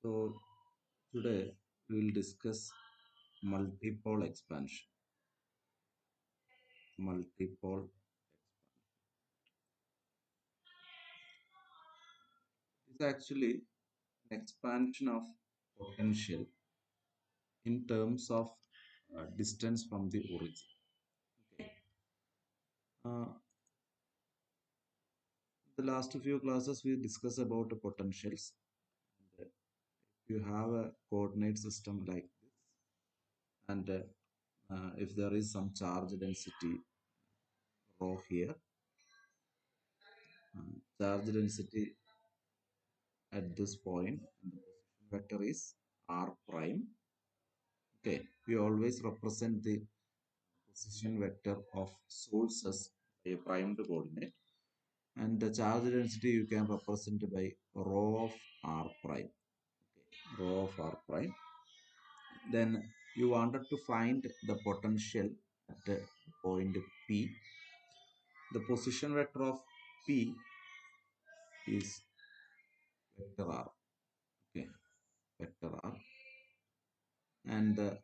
So today we will discuss multipole expansion. Multipole is actually an expansion of potential in terms of distance from the origin. Okay. Uh, the last few classes we discussed about the potentials. And, you have a coordinate system like this, and if there is some charge density rho here, charge density at this point, and the position vector is r prime. Okay, we always represent the position vector of sources by a primed coordinate, and the charge density you can represent by rho of r prime. Okay, rho of r prime. Then you wanted to find the potential at the point P. The position vector of P is vector r. Okay, vector r, and the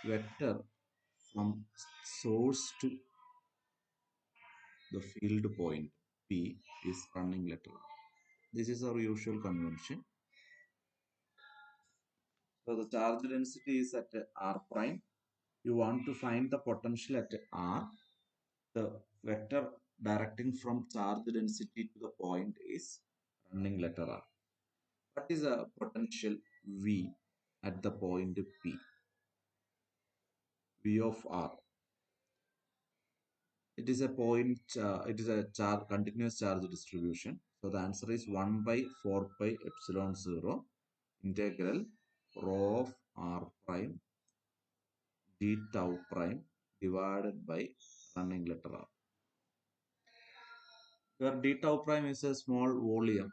vector from source to the field point P is running letter R. This is our usual convention. So the charge density is at R prime. You want to find the potential at R. The vector directing from charge density to the point is running letter R. What is a potential V at the point P? V of R. It is a point, it is a continuous charge distribution. So the answer is 1 by 4 pi epsilon 0 integral rho of r prime d tau prime divided by running letter r. Where d tau prime is a small volume,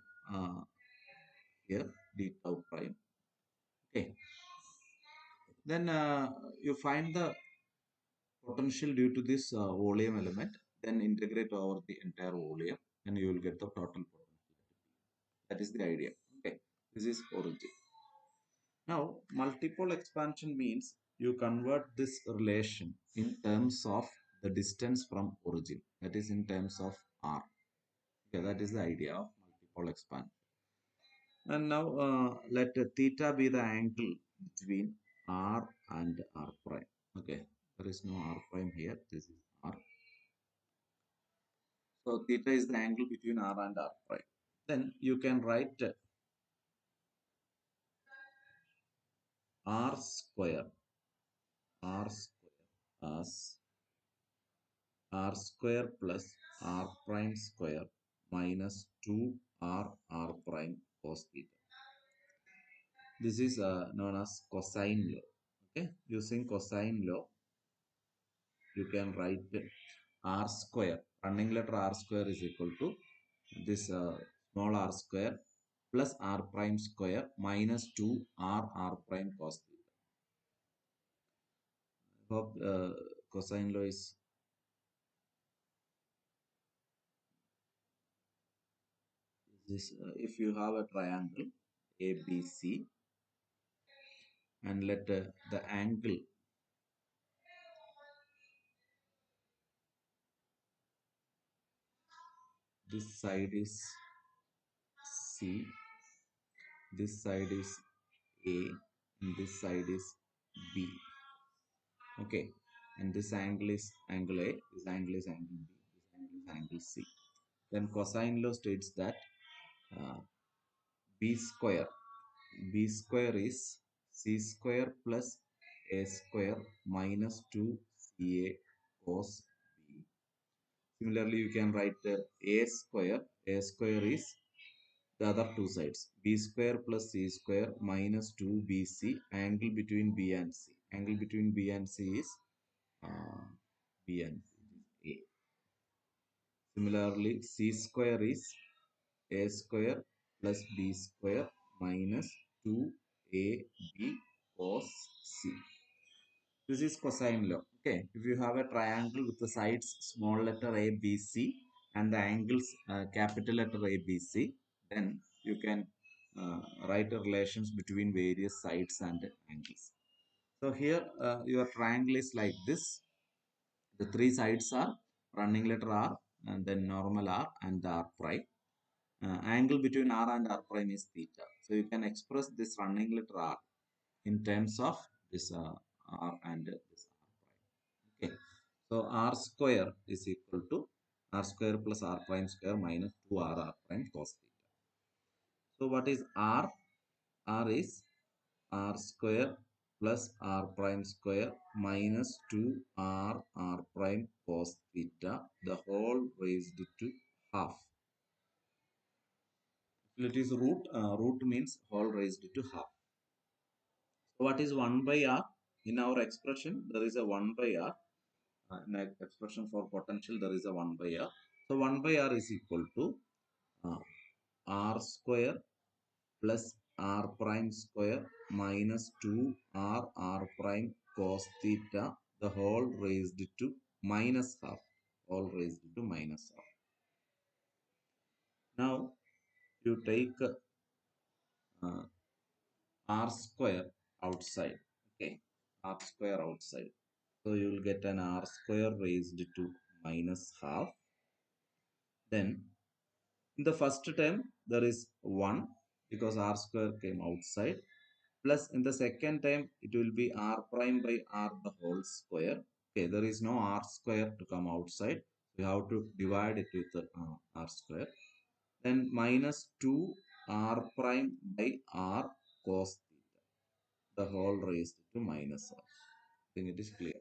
here d tau prime. Okay. Then you find the potential due to this volume element, then integrate over the entire volume, and you will get the total potential. That is the idea. Okay, this is origin. Now, multipole expansion means you convert this relation in terms of the distance from origin. That is in terms of r. Okay, that is the idea of multipole expansion. And now let theta be the angle between r and r prime. Okay, there is no r prime here. This is r. So theta is the angle between r and r prime. Then you can write r square as r square plus r prime square minus 2r prime cos theta. This is known as cosine law. Okay, using cosine law, you can write r square, running letter r square is equal to this small r square plus r prime square minus 2r prime cos theta. I hope cosine law is this. If you have a triangle ABC, and let the angle this side is C, this side is A, and this side is B. Okay, and this angle is angle A, this angle is angle B, this angle is angle C. Then cosine law states that uh, B square is C square plus A square minus 2CA cos B. Similarly, you can write A square. A square is the other two sides. B square plus C square minus 2BC. Angle between B and C. Angle between B and C is B and C. It is A. Similarly, C square is A square plus B square minus 2AB cos C. This is cosine law. Okay, if you have a triangle with the sides small letter A, B, C, and the angles capital letter A, B, C, then you can write the relations between various sides and angles. So here your triangle is like this. The three sides are running letter R and then normal R and R prime. Angle between R and R prime is theta. So you can express this running letter R in terms of this R and this R prime. Okay. So R square is equal to R square plus R prime square minus 2R R prime cos theta. So what is R? R is R square plus R prime square minus 2R R prime cos theta, the whole raised to half. If it is root, root means whole raised to half. So what is 1 by R? In our expression, there is a 1 by R. In our expression for potential, there is a 1 by R. So 1 by R is equal to uh, R square plus R prime square minus 2R R prime cos theta, the whole raised to minus half. All raised to minus half. Now you take R square outside. Okay, R square outside. So you will get an R square raised to minus half. Then in the first term there is 1 because R square came outside. Plus in the second time it will be R prime by R the whole square. Okay, there is no R square to come outside. We have to divide it with R square. Then minus 2 R prime by R cos theta, the whole raised to minus R. I think it is clear.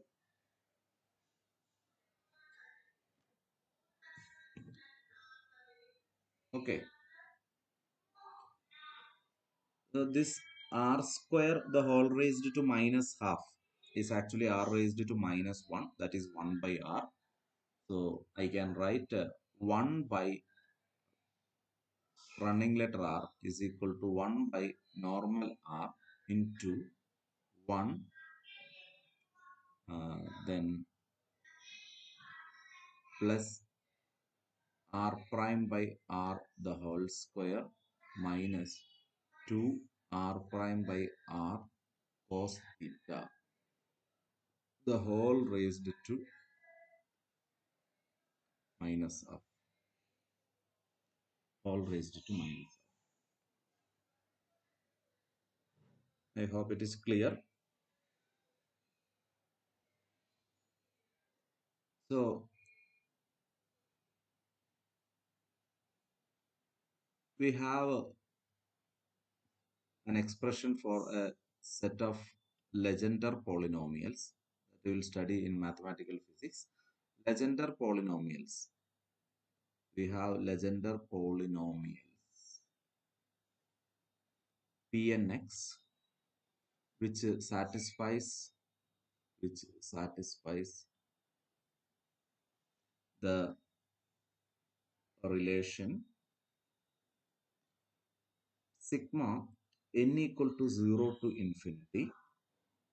Okay, so this R square the whole raised to minus half is actually R raised to minus 1, that is 1 by R. So I can write 1 by running letter R is equal to 1 by normal R into 1 then plus R prime by R the whole square minus 2 R prime by R cos theta, the whole raised to minus R, all raised to minus R. I hope it is clear. So we have an expression for a set of Legendre polynomials that we will study in mathematical physics. Legendre polynomials. We have Legendre polynomials Pnx which satisfies the relation sigma n equal to 0 to infinity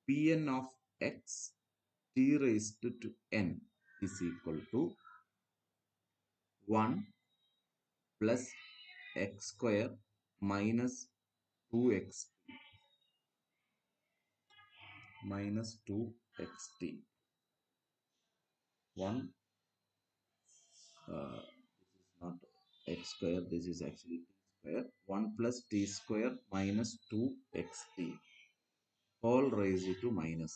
Pn of x t raised to n is equal to 1 plus x square minus 2x minus 2xt. 1 this is not x square, this is actually t square. 1 plus t square minus 2xt all raised to minus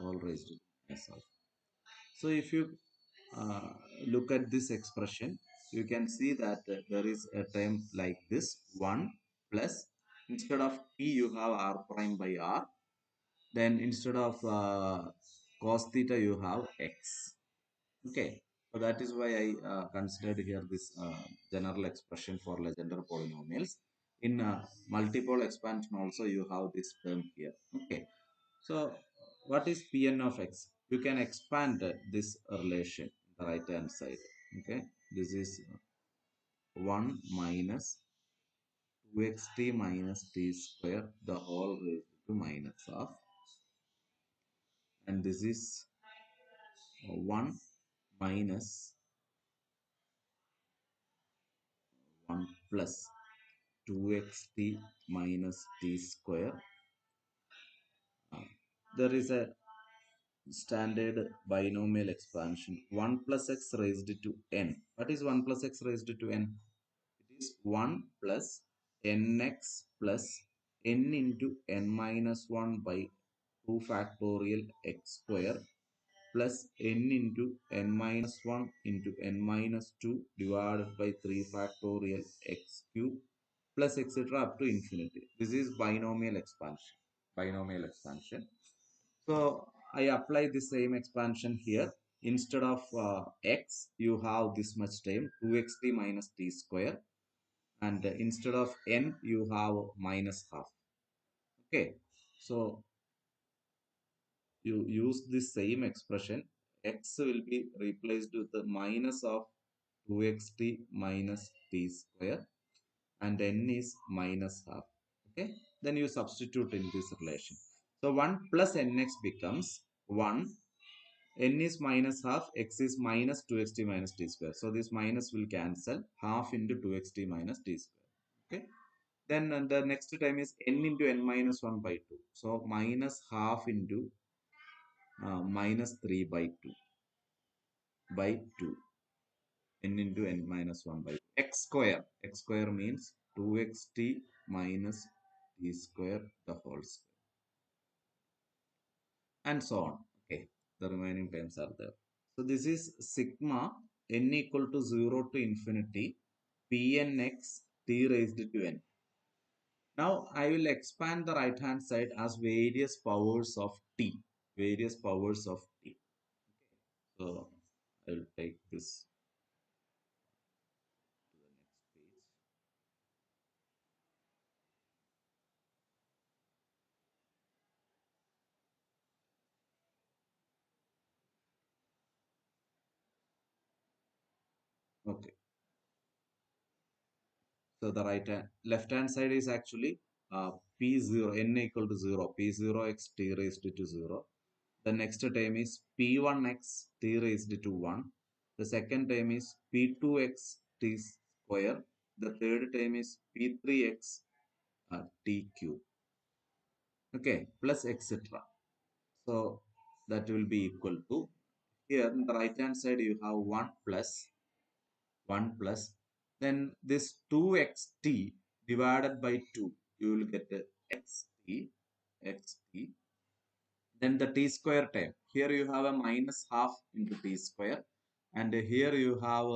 all raised to minus half. So if you uh, look at this expression, you can see that there is a term like this 1 plus, instead of t you have r prime by r, then instead of cos theta you have x. Okay, so that is why I considered here this general expression for Legendre polynomials. In multiple expansion also you have this term here. Okay, so what is Pn of x? You can expand this relation the right hand side. Okay, this is 1 minus 2xt minus t square the whole raised to minus half, and this is 1 minus 1 plus 2xt minus t square. There is a standard binomial expansion 1 plus x raised to n. What is 1 plus x raised to n? It is 1 plus nx plus n into n minus 1 by 2 factorial x square plus n into n minus 1 into n minus 2 divided by 3 factorial x cube plus etc. up to infinity. This is binomial expansion. Binomial expansion. So I apply the same expansion here. Instead of x, you have this much time 2xt minus t square, and instead of n, you have minus half. Okay, so you use the same expression. X will be replaced with the minus of 2xt minus t square, and n is minus half. Okay, then you substitute in this relation. So 1 plus nx becomes 1. N is minus half, x is minus 2xt minus t square. So this minus will cancel, half into 2xt minus t square. Okay. Then the next time is n into n minus 1 by 2. So minus half into minus 3 by 2 by 2. N into n minus 1 by 2. X square. X square means 2xt minus t square the whole square. And so on. Okay. The remaining terms are there. So this is sigma n equal to 0 to infinity pnx t raised to n. Now I will expand the right hand side as various powers of t. Various powers of t. So I will take this to the next page. Okay. So the left hand side is actually p0 n equal to 0 p0x t raised to 0. The next term is p1x t raised to 1. The second term is p2x t square. The third term is p3x t cube. Okay, plus etc. So that will be equal to, here on the right hand side you have 1 plus, then this 2xt divided by 2, you will get xt. Then the t square term. Here you have a minus half into t square. And here you have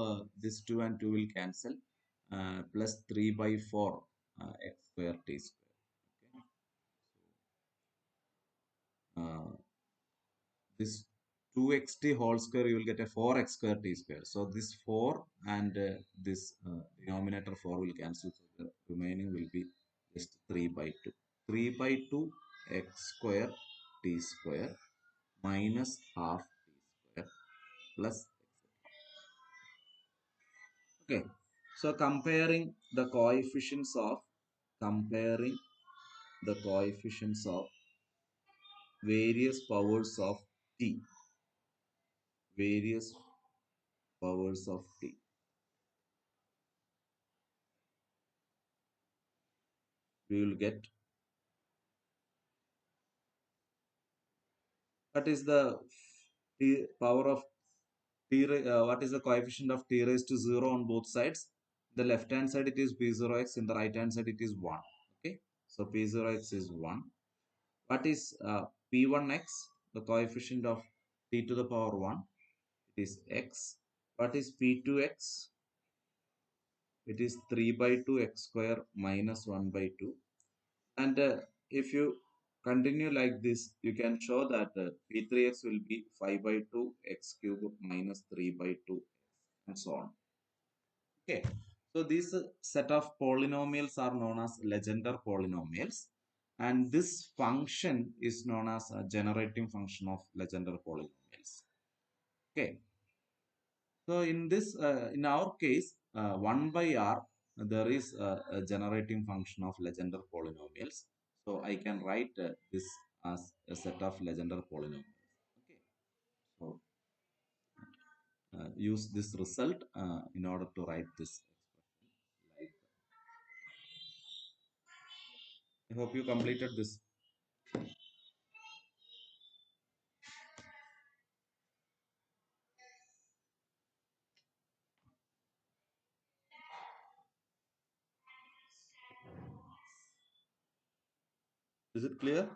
this 2 and 2 will cancel. Plus 3 by 4 x square t square. Okay. This 2xt whole square, you will get a 4x square t square. So this 4 and this denominator 4 will cancel. So the remaining will be just 3 by 2. 3 by 2 x square t square minus half t square plus. Okay, so comparing the coefficients of various powers of t, various powers of t, we will get what is the power of t, what is the coefficient of t raised to 0 on both sides. The left hand side it is p0x, in the right hand side it is 1. Okay, so p0x is 1. What is p1x? The coefficient of t to the power 1, it is x. What is p2x? It is 3 by 2 x square minus 1 by 2. And if you continue like this, you can show that p3x will be 5 by 2 x cube minus 3 by 2 and so on. Okay, so these set of polynomials are known as Legendre polynomials, and this function is known as a generating function of Legendre polynomials. Okay, so in this, in our case, 1 by r, there is a generating function of Legendre polynomials. So I can write this as a set of Legendre polynomials. Okay, so use this result in order to write this expression. Like I hope you completed this. Is it clear?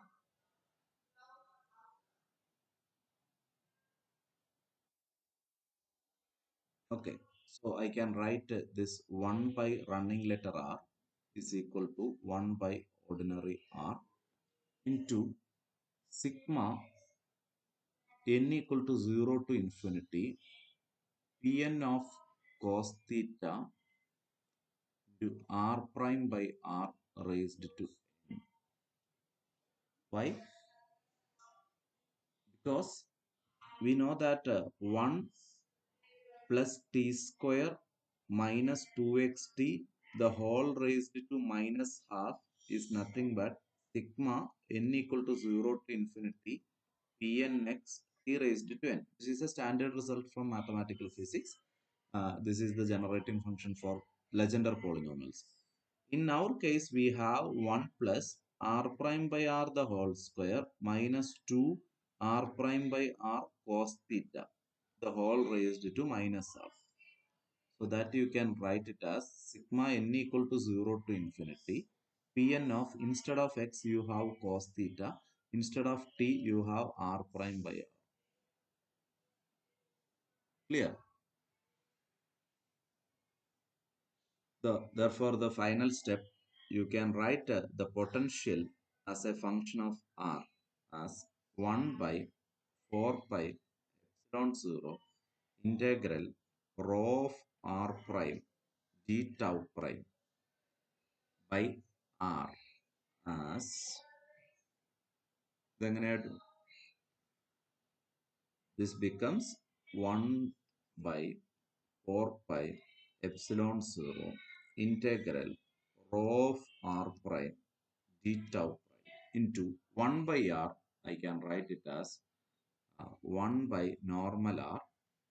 Okay, so I can write this 1 by running letter r is equal to 1 by ordinary r into sigma n equal to 0 to infinity Pn of cos theta to r prime by r raised to n. Why? Because we know that 1 plus t square minus 2xt the whole raised to minus half is nothing but sigma n equal to 0 to infinity Pn x t raised to n. This is a standard result from mathematical physics. This is the generating function for Legendre polynomials. In our case, we have 1 plus r prime by r the whole square minus 2 r prime by r cos theta the whole raised to minus half. So that you can write it as sigma n equal to 0 to infinity. Pn of, instead of x you have cos theta, instead of t you have r prime by r. Clear? Therefore, the final step, you can write the potential as a function of r as 1 by 4 pi epsilon 0 integral rho of r prime d tau prime by r as this becomes 1 by 4 pi epsilon 0 integral rho of r prime d tau prime into 1 by r. I can write it as 1 by normal r.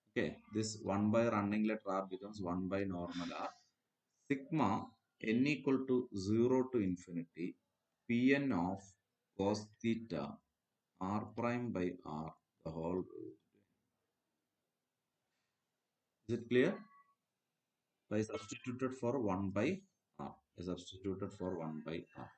Okay, this 1 by running letter r becomes 1 by normal r. Sigma n equal to 0 to infinity Pn of cos theta r prime by r the whole. Is it clear? I substituted for 1 by r. I substituted for 1 by r.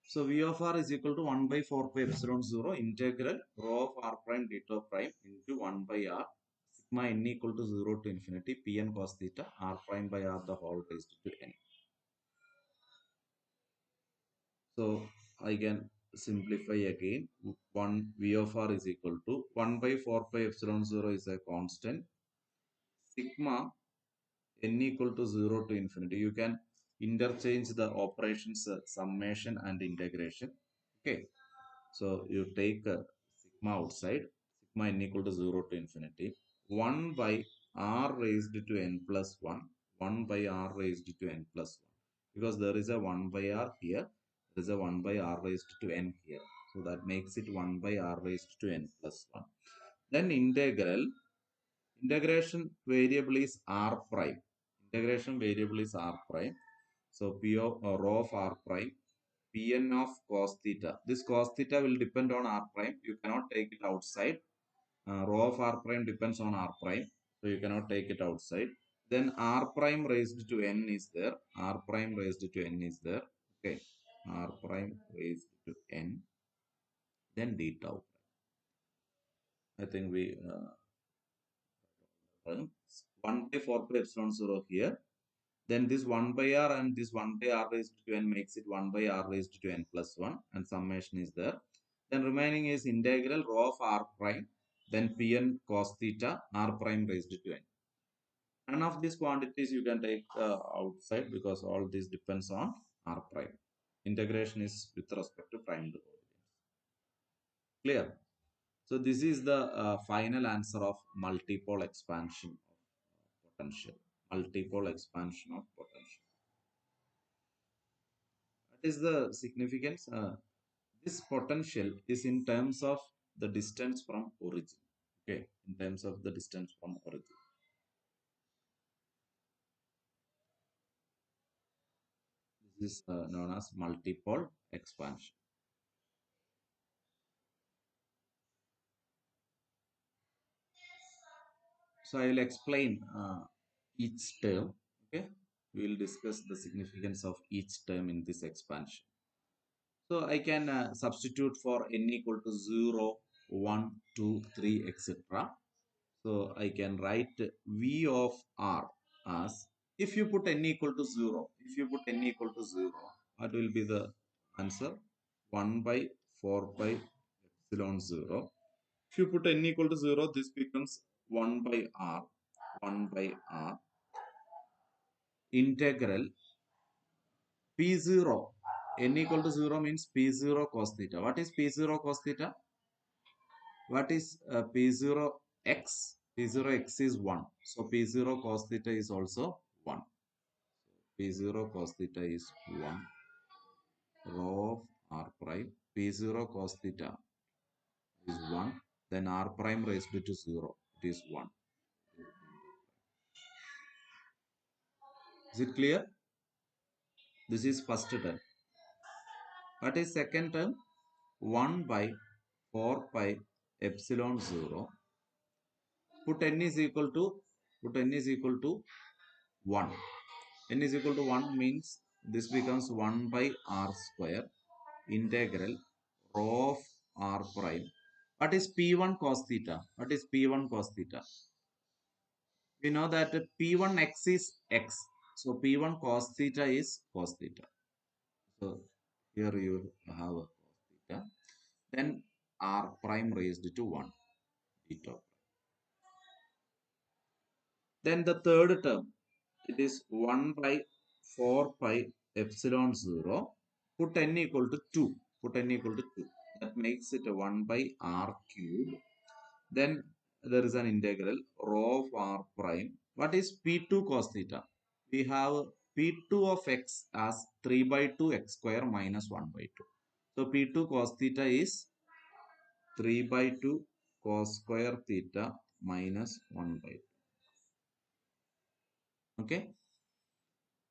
So V of r is equal to 1 by 4 pi epsilon 0 integral rho of r prime d tau prime into 1 by r sigma n equal to 0 to infinity Pn cos theta r prime by r the whole raised to n. So I can simplify again. 1 V of r is equal to 1 by 4 pi epsilon 0 is a constant. Sigma n equal to 0 to infinity. You can interchange the operations summation and integration. Okay. So you take sigma outside. Sigma n equal to 0 to infinity. 1 by r raised to n plus 1. 1 by r raised to n plus 1. Because there is a 1 by r here. There is a 1 by r raised to n here. So that makes it 1 by r raised to n plus 1. Then integration variable is r prime. Integration variable is r prime. So p of rho of r prime Pn of cos theta. This cos theta will depend on r prime. You cannot take it outside. Rho of r prime depends on r prime. So you cannot take it outside. Then r prime raised to n is there. R prime raised to n is there. Okay. R prime raised to n. Then d tau. I think we 1 by 4 pi epsilon 0 here. Then this 1 by r and this 1 by r raised to n makes it 1 by r raised to n plus 1 and summation is there. Then remaining is integral rho of r prime, then Pn cos theta r prime raised to n. None of these quantities you can take outside because all this depends on r prime. Integration is with respect to prime coordinates. Clear? So this is the final answer of multipole expansion of potential. Multipole expansion of potential. What is the significance? This potential is in terms of the distance from origin. Okay, in terms of the distance from origin. This is known as multipole expansion. So I will explain each term. Okay, we will discuss the significance of each term in this expansion. So I can substitute for n equal to 0, 1, 2, 3, etc. So I can write V of R as, if you put n equal to 0, if you put n equal to 0, what will be the answer? 1 by 4 pi epsilon 0. If you put n equal to 0, this becomes 1 by R, 1 by R, integral P0. N equal to 0 means P0 cos theta. What is P0 cos theta? What is P0x? P0x is 1. So P0 cos theta is also 1. P0 cos theta is 1. Rho of R prime. P0 cos theta is 1. Then R prime raised to 0. It is 1. Is it clear? This is first term. What is second term? 1 by 4 pi epsilon 0. Put n is equal to, put n is equal to 1. N is equal to 1 means this becomes 1 by R square integral rho of R prime. What is P1 cos theta? What is P1 cos theta? We know that P1x is x. So P1 cos theta is cos theta. So here you have a cos theta. Then R prime raised to 1 theta. Then the third term, it is 1 by 4 pi epsilon 0. Put n equal to 2. Put n equal to 2. That makes it 1 by R cube. Then there is an integral rho of R prime. What is P2 cos theta? We have P2 of x as 3 by 2 x square minus 1 by 2. So P2 cos theta is 3 by 2 cos square theta minus 1 by 2. Okay,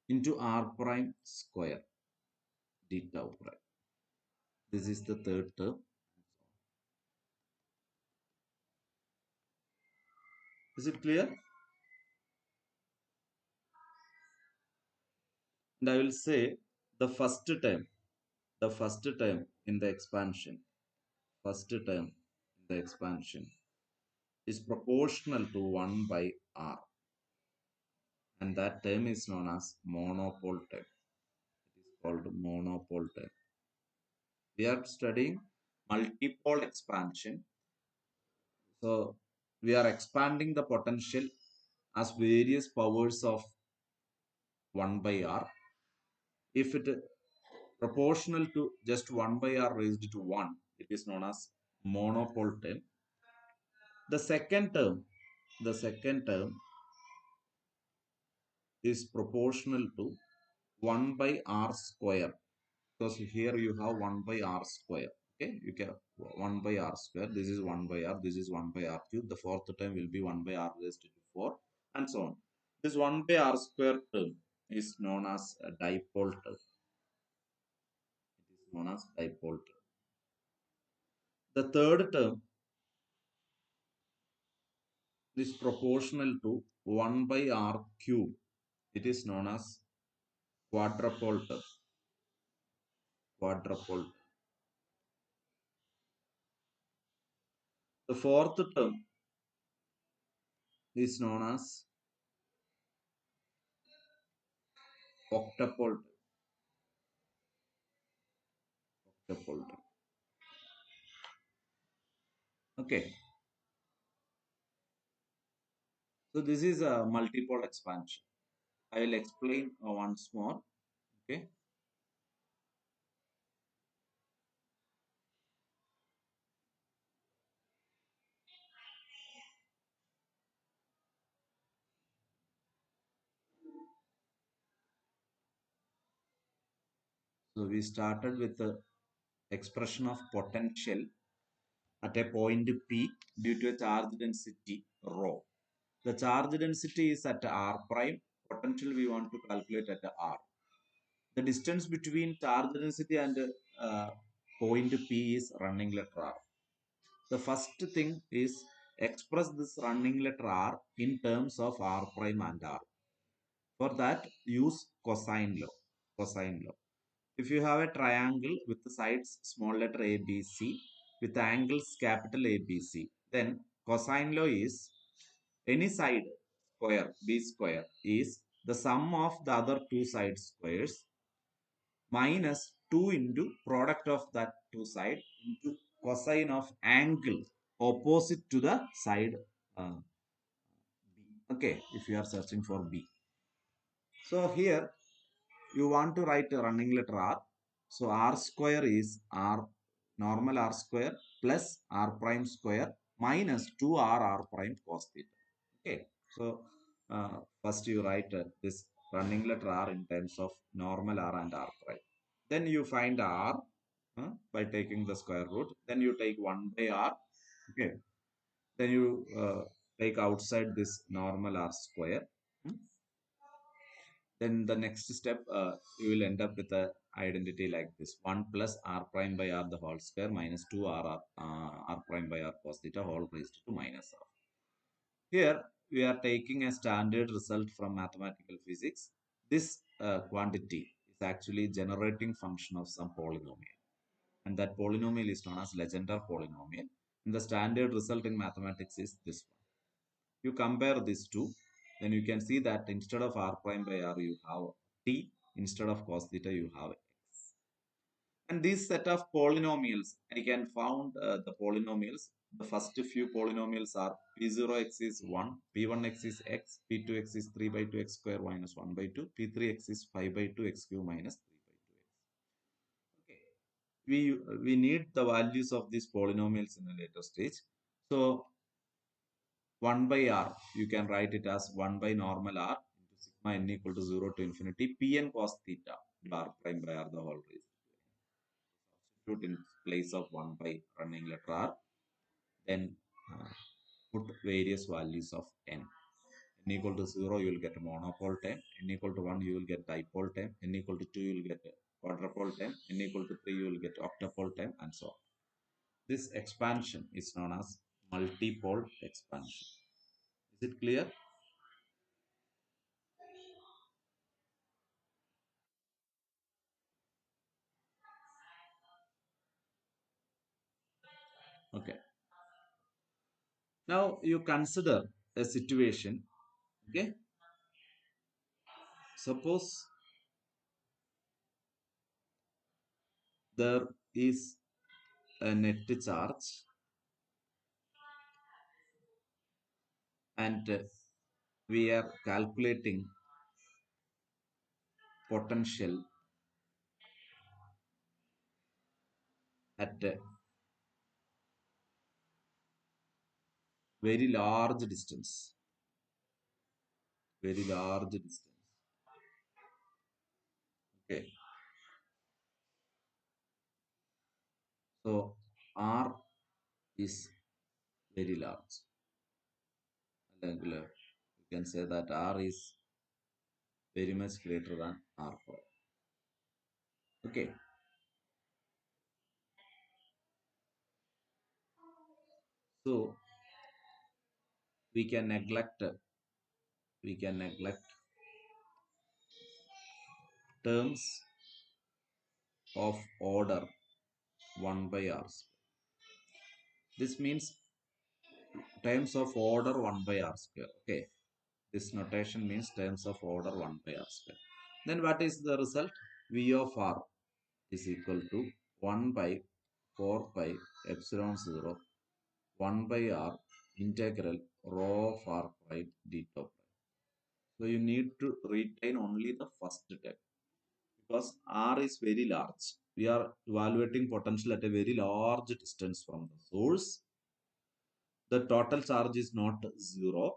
into R prime square d tau prime. This is the third term. Is it clear? And I will say the first term in the expansion, first term in the expansion is proportional to 1 by R, and that term is known as monopole term. It is called monopole term. We are studying multipole expansion. So we are expanding the potential as various powers of 1 by R. If it is proportional to just 1 by R raised to 1, it is known as monopole term. The second term is proportional to 1 by R square, because here you have 1 by R square. Okay, you can 1 by R square. This is 1 by R. This is 1 by R cube. The fourth term will be 1 by R raised to 4, and so on. This 1 by R square term is known as a dipole term. It is known as dipole term. The third term is proportional to 1 by R cube. It is known as quadrupole term. Quadrupole. The fourth term is known as octupole. Octupole. Okay. So this is a multipole expansion. I will explain once more. Okay. So we started with the expression of potential at a point P due to a charge density rho. The charge density is at r prime. Potential we want to calculate at r. The distance between charge density and uh, point P is running letter r. The first thing is express this running letter r in terms of r prime and r. For that, use cosine law. Cosine law. If you have a triangle with the sides small letter a, b, c, with angles capital A, B, C, then cosine law is any side square, b square, is the sum of the other two side squares minus 2 into product of that two side into cosine of angle opposite to the side B. Okay, if you are searching for B. So here you want to write a running letter r. So r square is r normal r square plus r prime square minus 2r prime cos theta. Okay. So first you write this running letter r in terms of normal r and r prime. Then you find r by taking the square root. Then you take 1 by r. Okay. Then you take outside this normal r square. Hmm? Then the next step, you will end up with a identity like this: 1 plus r prime by r the whole square minus 2 r prime by r cos theta whole raised to minus r. Here we are taking a standard result from mathematical physics. This quantity is actually generating function of some polynomial, and that polynomial is known as Legendre polynomial. And the standard result in mathematics is this one. You compare these two, then you can see that instead of r prime by r, you have t. Instead of cos theta, you have x. And this set of polynomials, I can found the polynomials. The first few polynomials are p0x is 1, p1x is x, p2x is 3 by 2 x square minus 1 by 2, p3x is 5 by 2 x cube minus 3 by 2 x. Okay. We need the values of these polynomials in a later stage. So 1 by r, you can write it as 1 by normal r into sigma n equal to 0 to infinity pn cos theta r prime by r the whole raised to n. Substitute in place of 1 by running letter r, then uh, put various values of n. N equal to 0, you will get a monopole term. N equal to 1, you will get dipole term. N equal to 2, you will get a quadrupole term. N equal to 3, you will get octupole term, and so on. This expansion is known as multipole expansion. Is it clear? Okay. Now you consider a situation. Okay. Suppose there is a net charge and we are calculating potential at a very large distance. Very large distance. Okay. So R is very large. You can say that R is very much greater than R4. Okay. So we can neglect terms of order 1 by r square. This means terms of order 1 by r square. Okay. This notation means terms of order 1 by r square. Then what is the result? V of r is equal to 1 by 4 pi epsilon 0 1 by r integral rho of r prime d tau prime. So you need to retain only the first term because r is very large. We are evaluating potential at a very large distance from the source. The total charge is not 0.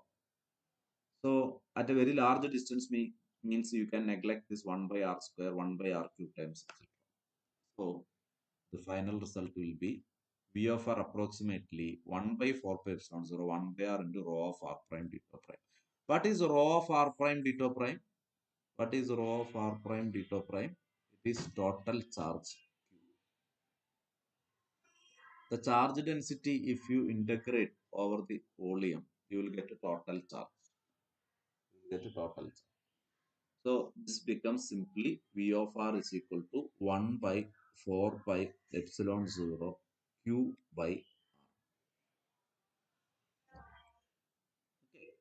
So at a very large distance means you can neglect this 1 by r square, 1 by r cube times, etc. So the final result will be V of r approximately 1 by 4 pi epsilon 0, 1 by r into rho of r prime d tau prime. What is rho of r prime d tau prime? What is rho of r prime d tau prime? It is total charge. The charge density, if you integrate over the volume, you will get a total charge. You will get a total charge. So this becomes simply V of r is equal to 1 by 4 pi epsilon 0 q by r. Okay.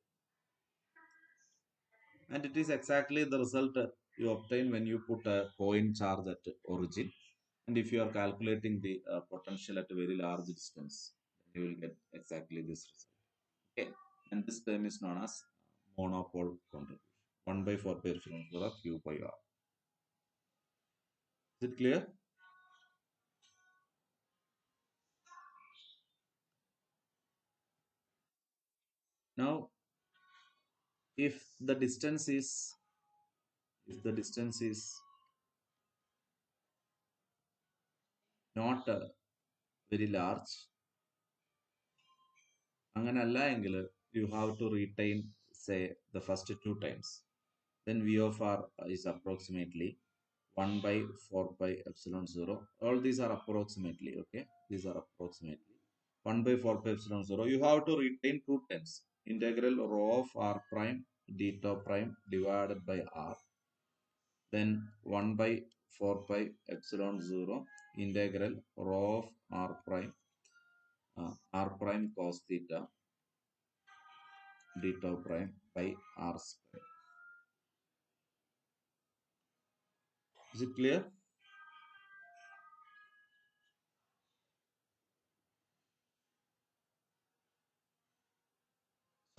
And it is exactly the result you obtain when you put a point charge at origin. And if you are calculating the potential at a very large distance, you will get exactly this result. Okay. And this term is known as monopole contribution. 1 by 4 pi epsilon 0 q by r. Is it clear? Now, if the distance is if the distance is not very large, അങ്ങനല്ല എങ്കിൽ you have to retain, say, the first two times. Then V of r is approximately 1 by 4 pi epsilon 0. All these are approximately, okay? These are approximately 1 by 4 pi epsilon 0. You have to retain two terms. Integral rho of r prime d tau prime divided by r. Then 1 by 4 pi epsilon 0 integral rho of r prime cos theta d tau prime by r square. Is it clear?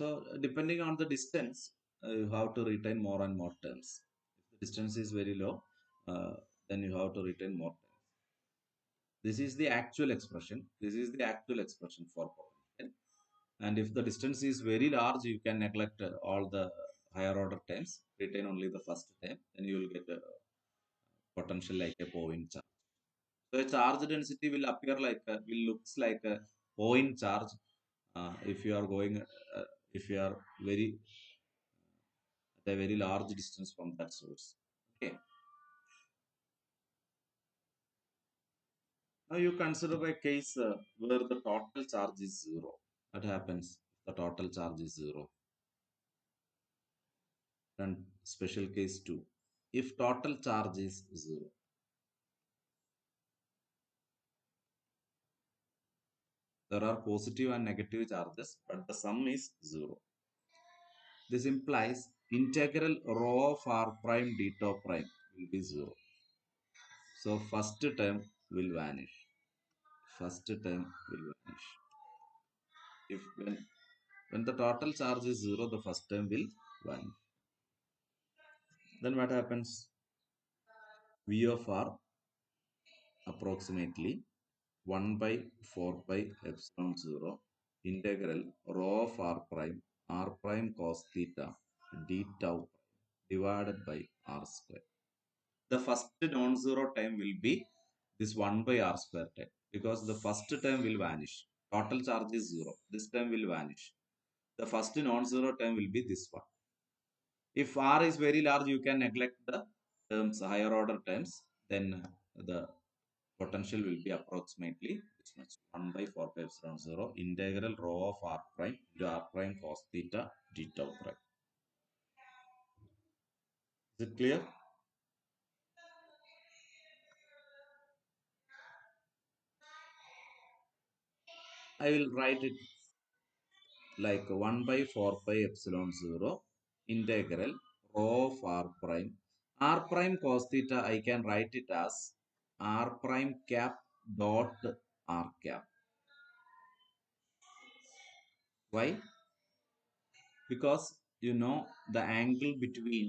So depending on the distance, you have to retain more and more terms. If the distance is very low, then you have to retain more terms. This is the actual expression. This is the actual expression for potential. And if the distance is very large, you can neglect all the higher order terms, retain only the first term, then you will get a potential like a point charge. So a charge density will appear like will looks like a point charge if you are going if you are very at a very large distance from that source. Okay. Now you consider a case where the total charge is zero. What happens if the total charge is zero? Then special case two. If total charge is zero, there are positive and negative charges, but the sum is zero. This implies integral rho of r prime d tau prime will be zero. So first term will vanish. First term will vanish. If when the total charge is zero, the first term will vanish. Then what happens? V of r approximately 1 by 4 pi epsilon 0 integral rho of r prime cos theta d tau divided by r square. The first non-zero term will be this 1 by r square term because the first term will vanish. Total charge is 0. This term will vanish. The first non-zero term will be this one. If r is very large, you can neglect the terms, higher order terms. Then the potential will be approximately this much 1 by 4 pi epsilon 0 integral rho of r prime into r prime cos theta d tau prime. Is it clear? I will write it like 1 by 4 pi epsilon 0 integral rho of r prime cos theta. I can write it as r prime cap dot r cap. Why? Because you know the angle between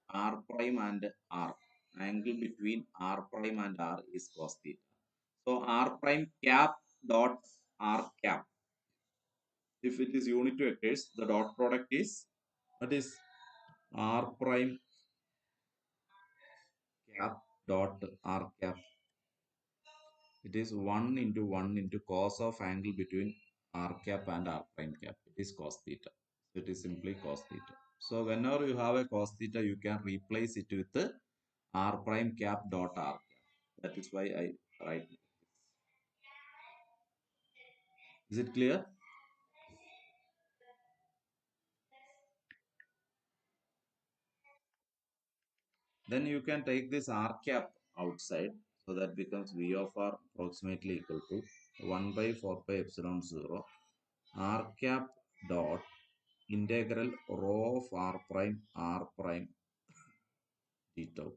r prime and r. Angle between r prime and r is cos theta. So r prime cap dot r cap. If it is unit vectors, the dot product is what is r prime cap dot r cap. It is 1 into 1 into cos of angle between r cap and r prime cap. It is cos theta. So it is simply cos theta. So whenever you have a cos theta, you can replace it with the r prime cap dot r cap. That is why I write this. Is it clear? Then you can take this r cap outside. So that becomes v of r approximately equal to 1 by 4 pi epsilon 0 r cap dot integral rho of r prime d tau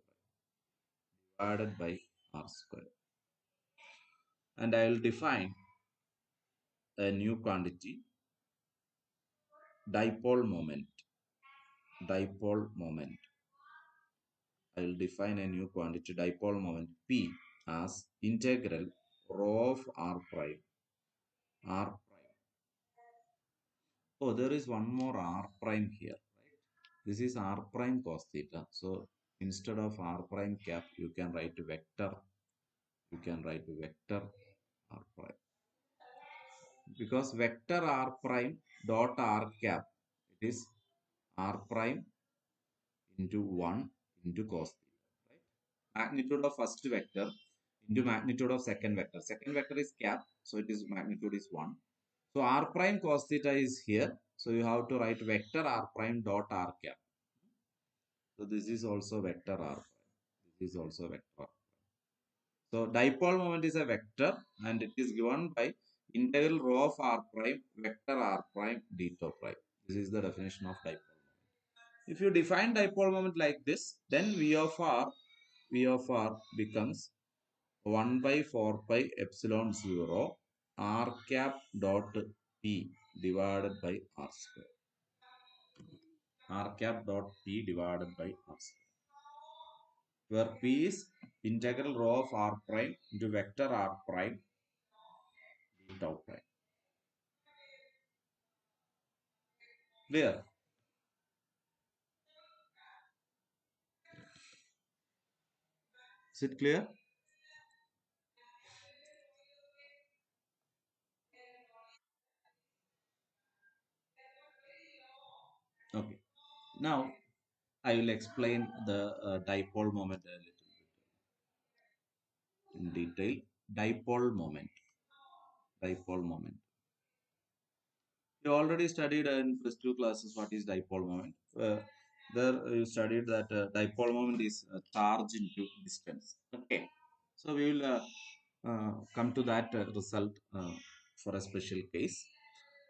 divided by r square. And I will define a new quantity, dipole moment. Dipole moment. I will define a new quantity, dipole moment P, as integral rho of r prime. R prime. Oh, there is one more r prime here, right? This is r prime cos theta. So instead of r prime cap, you can write vector. You can write vector r prime, because vector r prime dot r cap, it is r prime into 1 into cos theta, right? Magnitude of first vector into magnitude of second vector. Second vector is cap, so it is magnitude is 1. So r prime cos theta is here. So you have to write vector r prime dot r cap. So this is also vector r prime. This is also vector r. So dipole moment is a vector and it is given by integral rho of r prime vector r prime d tau prime. This is the definition of dipole moment. If you define dipole moment like this, then V of r becomes 1 by 4 pi epsilon 0 r cap dot p divided by r square. R cap dot p divided by r square, where p is integral rho of r prime into vector r prime d tau prime. Clear? Is it clear? Okay. Now I will explain the dipole moment a little bit in detail. Dipole moment. Dipole moment. You already studied in plus two classes what is dipole moment. There you studied that dipole moment is charge into distance. Okay. So we will come to that result for a special case.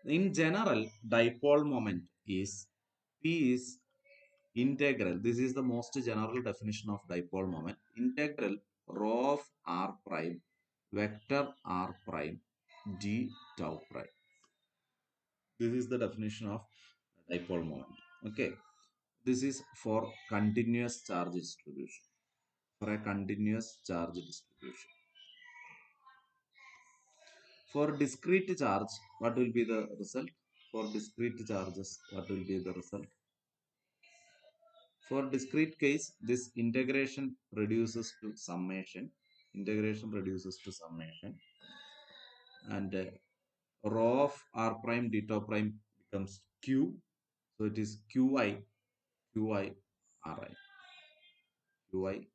In general, dipole moment is P is integral. This is the most general definition of dipole moment. Integral rho of r prime vector r prime d tau prime. This is the definition of dipole moment. Okay. This is for continuous charge distribution. For a continuous charge distribution. For discrete charge, what will be the result? For discrete charges, what will be the result? For discrete case, this integration reduces to summation. Integration reduces to summation. And rho of r prime d tau prime becomes q. So it is qi, qi, ri, qi, ri.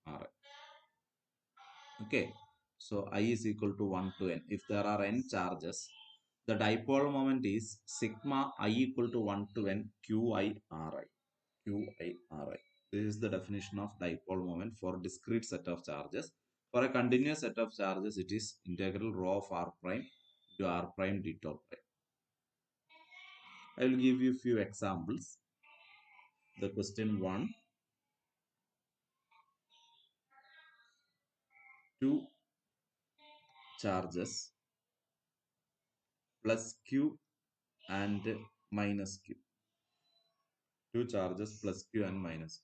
Okay. So I is equal to 1 to n. If there are n charges, the dipole moment is sigma I equal to 1 to n qi, ri. Qi, ri. This is the definition of dipole moment for discrete set of charges. For a continuous set of charges, it is integral rho of r prime to r prime d tau prime. I will give you a few examples. The question 1, 2 charges plus q and minus q. 2 charges plus q and minus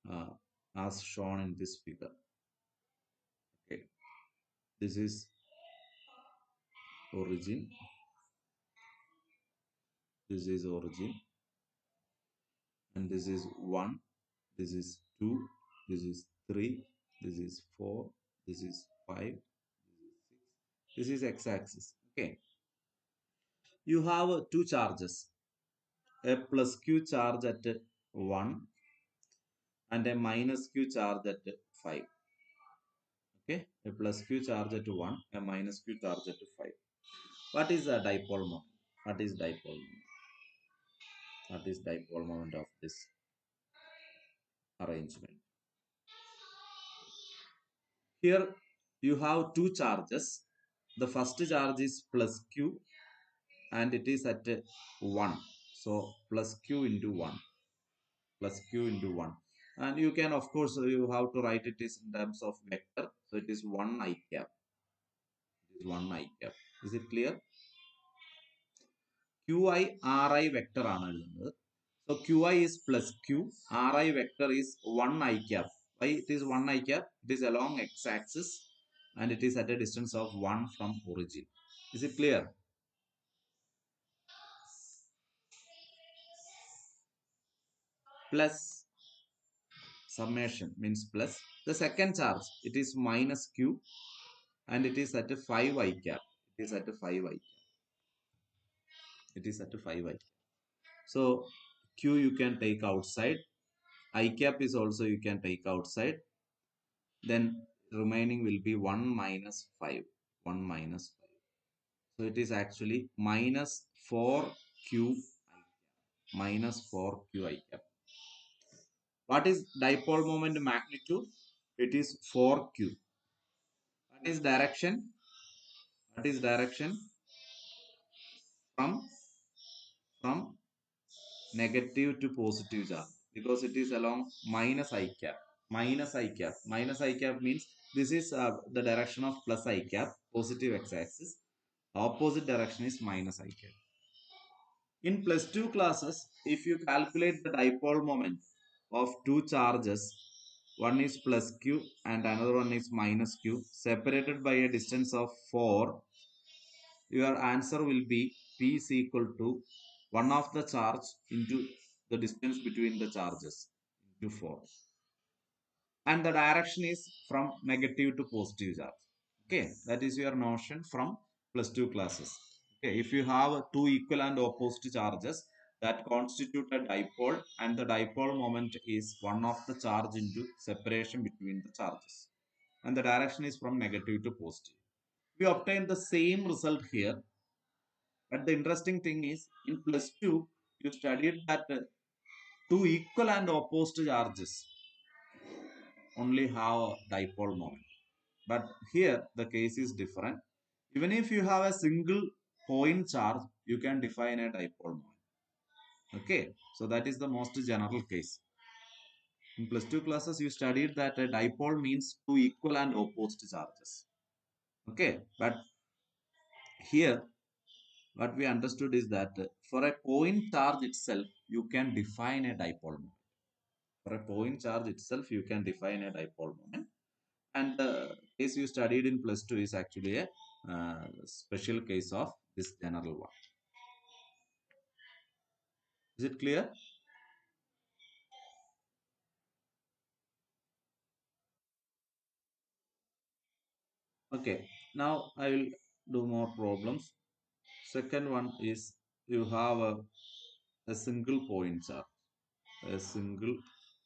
q, as shown in this figure. Okay, this is origin. This is origin, and this is 1. This is 2. This is 3. This is 4. This is 5. This is x-axis. Okay. You have two charges, a plus q charge at 1 and a minus q charge at 5. Okay, a plus q charge at 1, a minus q charge at 5. What is the dipole moment? What is dipole moment? What is dipole moment of this arrangement? Here you have two charges. The first charge is plus q and it is at 1. So plus q into 1. Plus q into 1. And you can, of course, you have to write it is in terms of vector. So it is 1 I cap. It is 1 I cap. Is it clear? qi ri vector ആണ് എഴുതുന്നത്. So qi is plus q, ri vector is 1 I cap. Why it is 1 I cap? It is along x-axis and it is at a distance of 1 from origin. Is it clear? Plus summation means plus. The second charge, it is minus q and it is at a 5 I cap. It is at a 5 I cap. It is at a 5 I cap. So q you can take outside. I cap is also you can take outside. Then remaining will be 1 minus 5. 1 minus 5. So it is actually minus 4q minus 4q I cap. What is dipole moment magnitude? It is 4q. What is direction? What is direction? From negative to positive charge, because it is along minus I cap. Minus I cap. Minus I cap means this is the direction of plus I cap, positive x-axis. Opposite direction is minus I cap. In plus 2 classes, if you calculate the dipole moment of two charges, one is plus q and another one is minus q, separated by a distance of 4, your answer will be P is equal to 1 of the charge into the distance between the charges into 4. And the direction is from negative to positive charge. Okay, that is your notion from plus 2 classes. Okay, if you have two equal and opposite charges that constitute a dipole, and the dipole moment is 1 of the charge into separation between the charges, and the direction is from negative to positive. We obtain the same result here. But the interesting thing is, in plus 2, you studied that two equal and opposite charges only have dipole moment. But here, the case is different. Even if you have a single point charge, you can define a dipole moment. Okay, so that is the most general case. In plus 2 classes, you studied that a dipole means two equal and opposite charges. Okay, but here what we understood is that for a point charge itself, you can define a dipole moment. For a point charge itself, you can define a dipole moment. And the case you studied in plus 2 is actually a special case of this general one. Is it clear? Okay, now I will do more problems. Second one is you have a single point charge. A single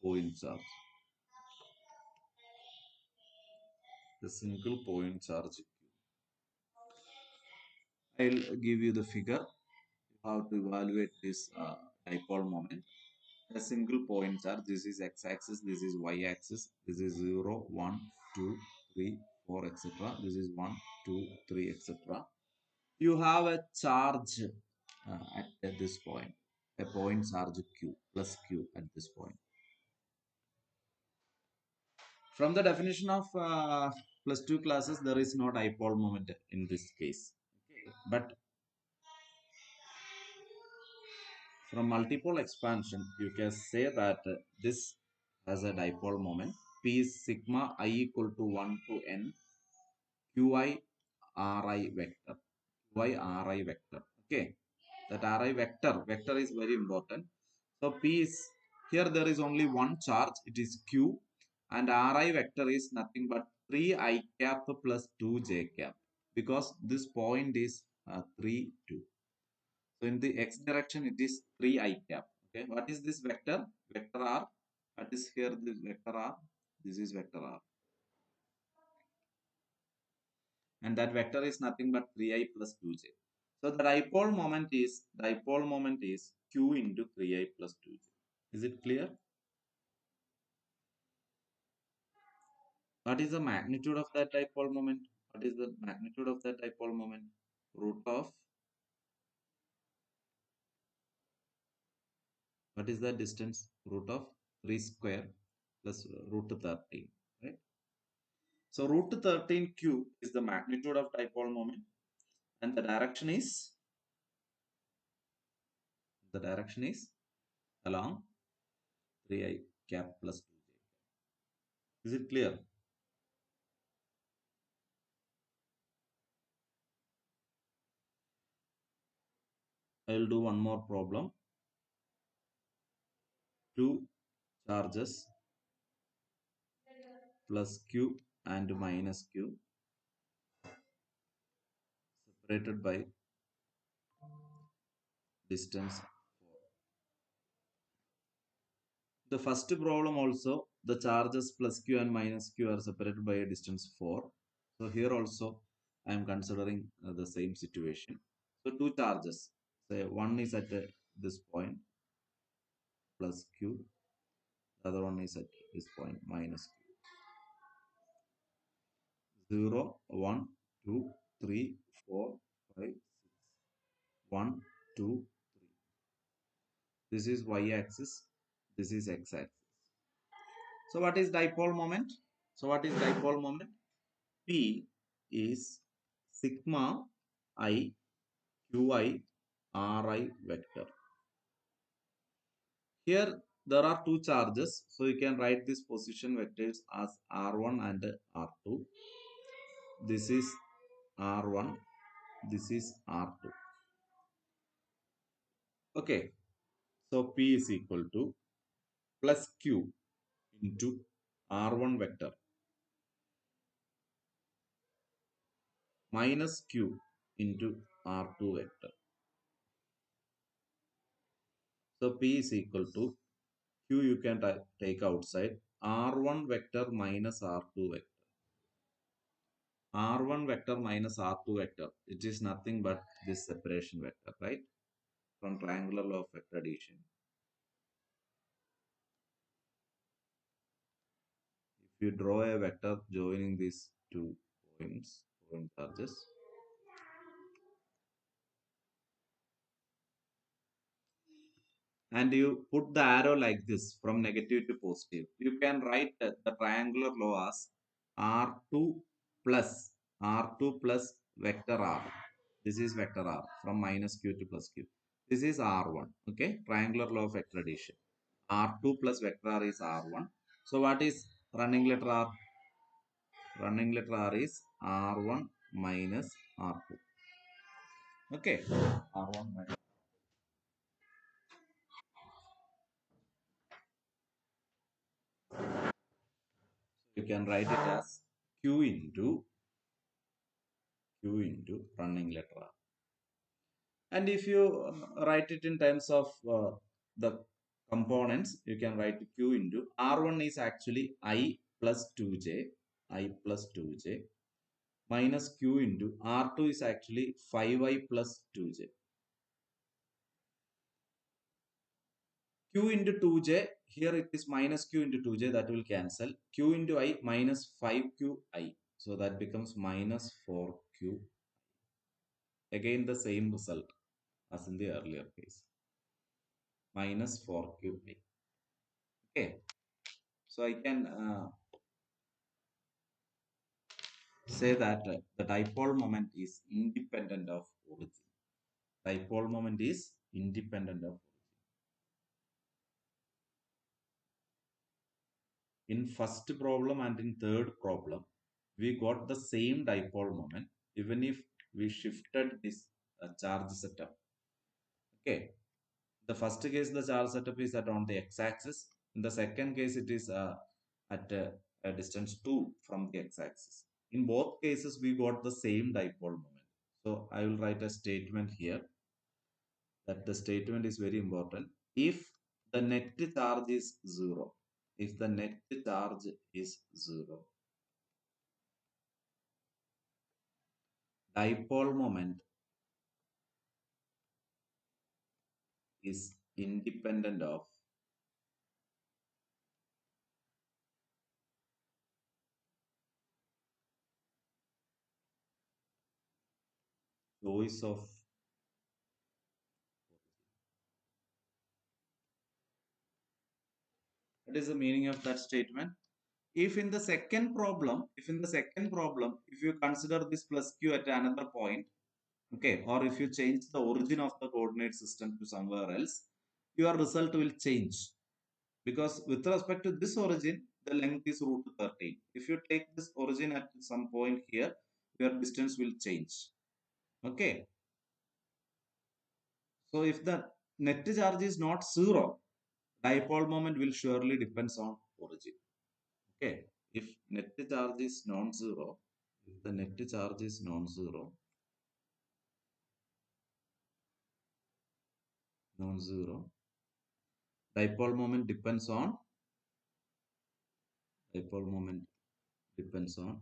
point charge. A single point charge. I'll give you the figure how to evaluate this dipole moment. A single point charge, this is x-axis, this is y-axis, this is 0, 1, 2, 3, 4, etc. This is 1, 2, 3, etc. You have a charge at this point, a point charge q, plus q at this point. From the definition of plus 2 classes, there is no dipole moment in this case. Okay. But from multiple expansion, you can say that this has a dipole moment. P is sigma I equal to 1 to n qi ri vector. Qi ri vector. Okay. That ri vector is very important. So P is, here there is only one charge, it is q, and ri vector is nothing but 3 I cap plus 2 j cap. because this point is 3, 2. So in the x direction, it is 3 I cap. Okay, what is this vector? Vector r. What is here? This vector r. This is vector r, and that vector is nothing but 3i plus 2j. So the dipole moment is q into 3i plus 2j. Is it clear? What is the magnitude of that dipole moment? What is the magnitude of that dipole moment? Root of, what is the distance? Root of 3 square plus root 13, right? So root 13 cube is the magnitude of dipole moment, and the direction is along 3i cap plus 2j. Is it clear? I will do one more problem. Two charges plus q and minus q separated by distance 4. The first problem also, the charges plus q and minus q are separated by a distance 4. So here also I am considering the same situation. So two charges, say one is at this point plus q, the other one is at this point minus q. 0, 1, 2, 3, 4, 5, 6. 1, 2, 3. This is y-axis, this is x-axis. So what is dipole moment? So what is dipole moment? P is sigma I qi ri vector. Here there are two charges, so you can write these position vectors as r1 and r2. This is r1, this is r2. Okay, so P is equal to plus q into r1 vector minus q into r2 vector. So P is equal to q, you can take outside, r1 vector minus r2 vector. R1 vector minus R2 vector, it is nothing but this separation vector, right? From triangular law of vector addition. If you draw a vector joining these two point charges, and you put the arrow like this from negative to positive, you can write the triangular law as R2 plus R2 plus vector R. This is vector R from minus Q to plus Q. This is R1. Okay, triangular law of vector addition. R2 plus vector R is R1. So what is running letter R? Running letter R is R1 minus R2. Okay, R1 minus. You can write it as Q into running letter R. And if you write it in terms of the components, you can write Q into R1 is actually I plus 2j, I plus 2j minus Q into R2 is actually 5i plus 2j. Q into 2j, here it is minus Q into 2j, that will cancel. Q into I minus 5qi. So that becomes minus 4q. Again the same result as in the earlier case. Minus 4qi. Okay. So I can say that the dipole moment is independent of origin. Dipole moment is independent of origin. In first problem and in third problem, we got the same dipole moment even if we shifted this charge setup. Okay, the first case the charge setup is at on the x-axis. In the second case it is at a distance 2 from the x-axis. In both cases, we got the same dipole moment. So I will write a statement here, that the statement is very important. If the net charge is zero, if the net charge is zero, dipole moment is independent of choice of. What is the meaning of that statement? If in the second problem, if you consider this plus q at another point, okay, or if you change the origin of the coordinate system to somewhere else, your result will change, because with respect to this origin, the length is root 13. If you take this origin at some point here, your distance will change. Okay. So if the net charge is not zero, dipole moment will surely depends on origin. Okay. If net charge is non-zero, if the net charge is non-zero, dipole moment depends on dipole moment depends on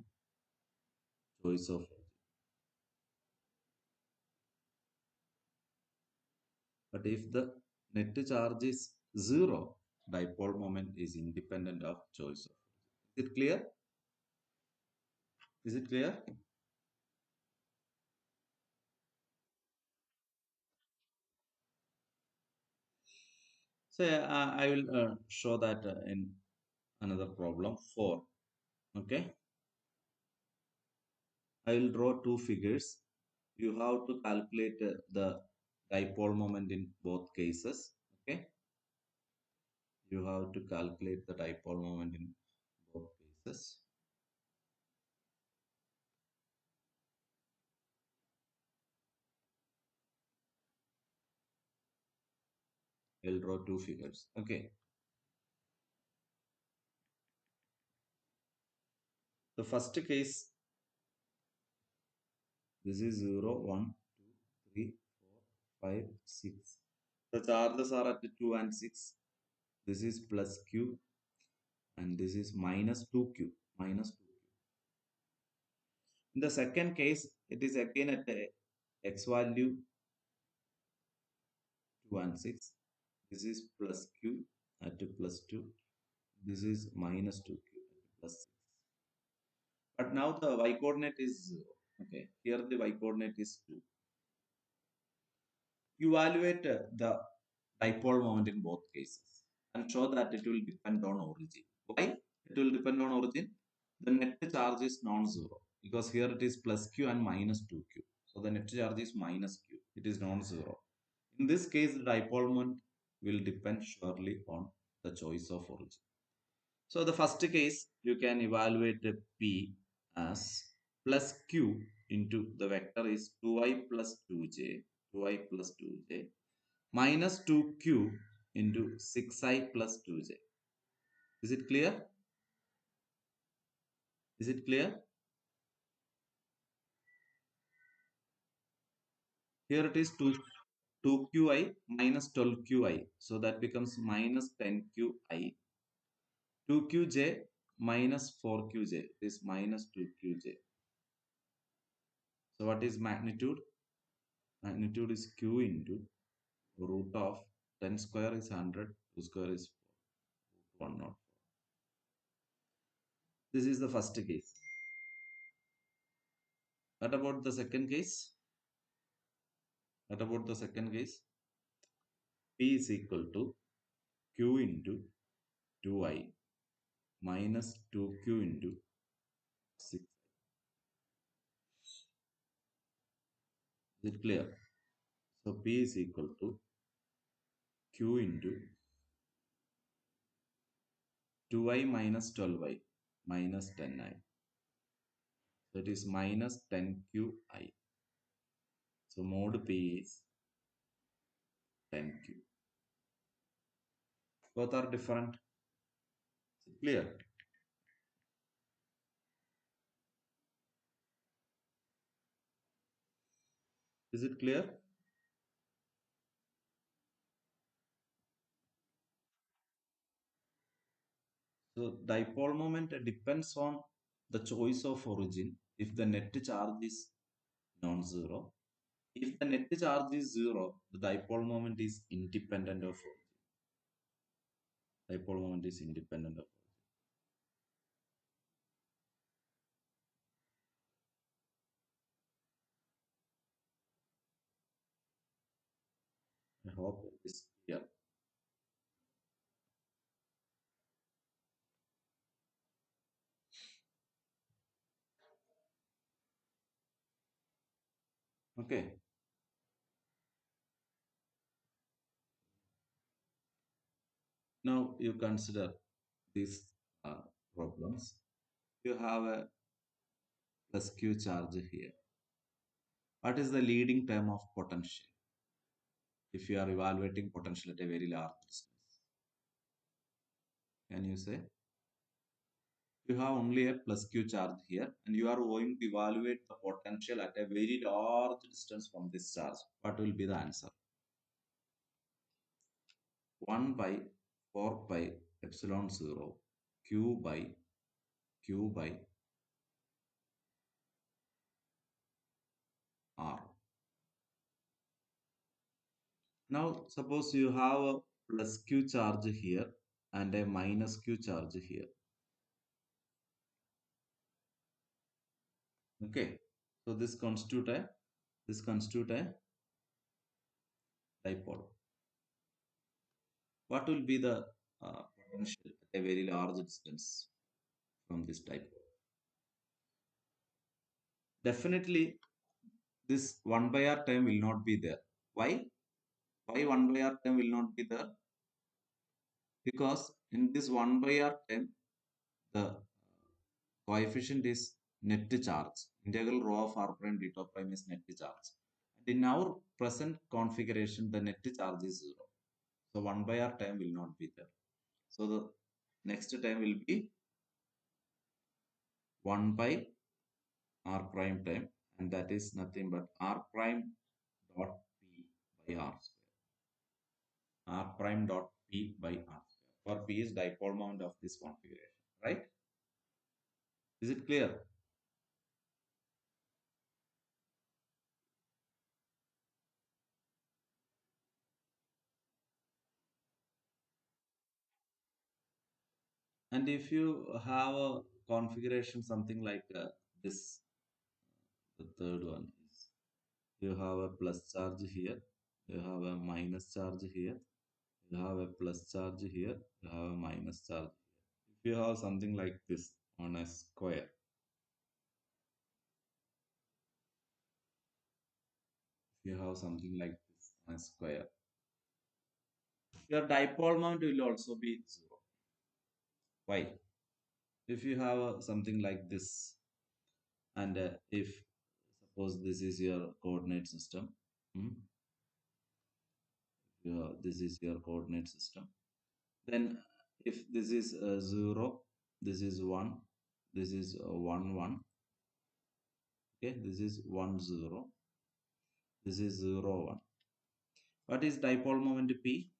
choice of. But if the net charge is zero, dipole moment is independent of choice of. Is it clear? Is it clear? So I will show that in another problem 4. Okay. I will draw two figures. You have to calculate the dipole moment in both cases. Okay. You have to calculate the dipole moment in both cases. I will draw two figures. Okay. The first case, this is 0, 1, 2, 3, 4, 5, 6. The charges are at 2 and 6. This is plus q and this is minus 2q. Minus 2q. In the second case, it is again at x value 2 and 6. This is plus q at plus 2. This is minus 2q at plus 6. But now the y coordinate is 0. Okay, here the y coordinate is 2. Evaluate the dipole moment in both cases and show that it will depend on origin. Why? It will depend on origin. The net charge is non-zero because here it is plus q and minus 2q. So the net charge is minus q. It is non-zero. In this case, the dipole moment will depend surely on the choice of origin. So the first case, you can evaluate the p as plus q into the vector is 2i plus 2j, 2i plus 2j minus 2q into 6i plus 2j. Is it clear? Is it clear? Here it is 2qi minus 12qi. So that becomes minus 10qi. 2qj minus 4qj is minus 2qj. So what is magnitude? Magnitude is q into root of 10 square is 100, 2 square is 4, root 104. This is the first case. What about the second case? What about the second case? P is equal to q into 2i minus 2q into 6. Is it clear? So P is equal to q into 2i minus 12i minus 10i. So it is minus 10qi. So mod P is 10q. Both are different. Clear? Is it clear? So dipole moment depends on the choice of origin if the net charge is non-zero. If the net charge is zero, the dipole moment is independent of origin. Dipole moment is independent of origin. I hope it is clear. Okay. Now you consider these problems. You have a plus Q charge here. What is the leading term of potential if you are evaluating potential at a very large distance? Can you say? You have only a plus Q charge here and you are going to evaluate the potential at a very large distance from this charge. What will be the answer? 1 by 4 pi epsilon 0 Q by Q by R. Now suppose you have a plus Q charge here and a minus Q charge here. Okay. So this constitute a dipole. What will be the potential at a very large distance from this dipole? Definitely this 1 by r term will not be there. Why? Why 1 by r term will not be there? Because in this 1 by r term, the coefficient is net charge. Integral rho of r prime d tau prime is net charge. And in our present configuration, the net charge is 0. So 1 by r term will not be there. So the next term will be 1 by r prime term, and that is nothing but r prime dot p by r square. R prime dot p by r square. For p is dipole moment of this configuration, right? Is it clear? And if you have a configuration something like this, the third one is you have a plus charge here, you have a minus charge here, you have a plus charge here, you have a minus charge here. If you have something like this on a square, if you have something like this on a square, your dipole moment will also be zero. Why? If you have something like this, and if suppose this is your coordinate system, hmm, this is your coordinate system, then if this is 0, this is 1, this is 1 1, okay, this is 1 0, this is 0 1. What is dipole moment p?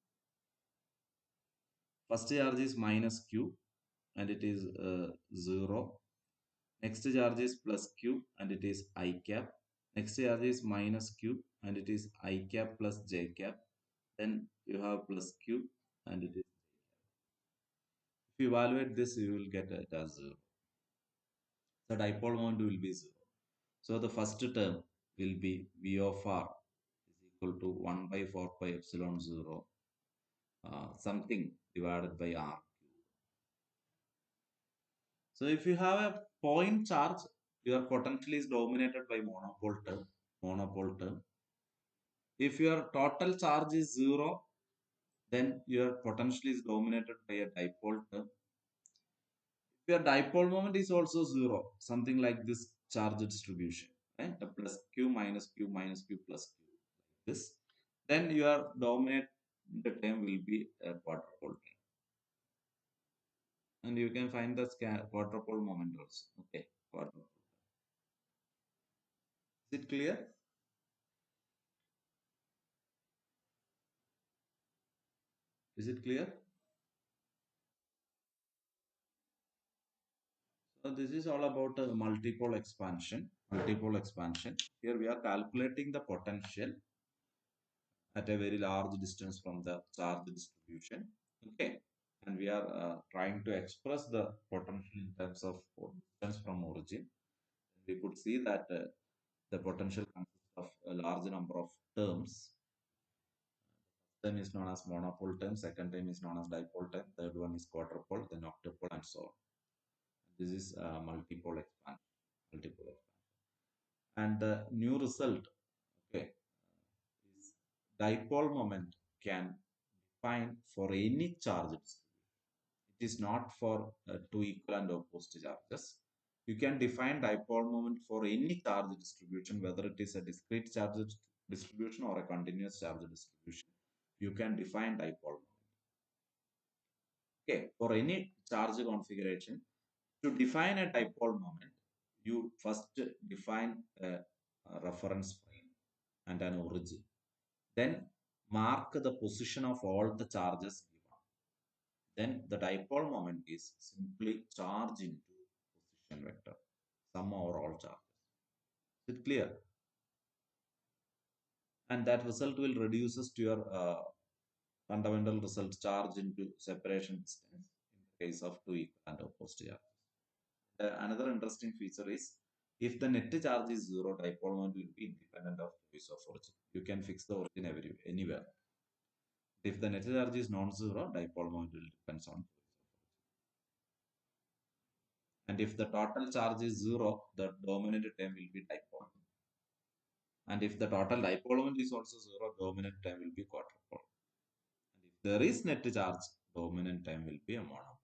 First charge is minus q and it is 0. Next charge is plus q and it is I cap. Next charge is minus q and it is I cap plus j cap. Then you have plus q and it is. If you evaluate this, you will get it as 0. The dipole moment will be 0. So the first term will be V of r is equal to 1 by 4 pi epsilon 0 something divided by r. So if you have a point charge, your potential is dominated by monopole term. Monopole term. If your total charge is 0, then your potential is dominated by a dipole term. If your dipole moment is also 0, something like this charge distribution, right? A plus q minus q minus q plus q, like this, then your dominant term will be a quadrupole term. And you can find the quadrupole moment also. Okay, quadrupole. Is it clear? Is it clear? So this is all about multipole expansion. Multipole expansion. Here we are calculating the potential at a very large distance from the charge distribution. Okay. And we are trying to express the potential in terms of distance from origin. We could see that the potential consists of a large number of terms. Term is known as monopole term, second term is known as dipole term, third one is quadrupole, then octupole, and so on. This is multipole expansion. Multipole expansion. And the new result, okay, is dipole moment can define for any charge distribution. It is not for two equal and opposite charges. You can define dipole moment for any charge distribution, whether it is a discrete charge distribution or a continuous charge distribution. You can define dipole moment. Okay, for any charge configuration, to define a dipole moment, you first define a reference frame and an origin. Then mark the position of all the charges given. Then the dipole moment is simply charge into position vector, sum over all charges. Is it clear? And that result will reduces to your fundamental result charge into separation distance in the case of two equal and opposite charges. Another interesting feature is if the net charge is zero, dipole moment will be independent of choice of origin. You can fix the origin anywhere. If the net charge is non-zero, dipole moment will depends on choice of origin. And if the total charge is zero, the dominant term will be dipole. And if the total dipole moment is also zero, dominant term will be quadrupole. And if there is net charge, dominant term will be a monopole.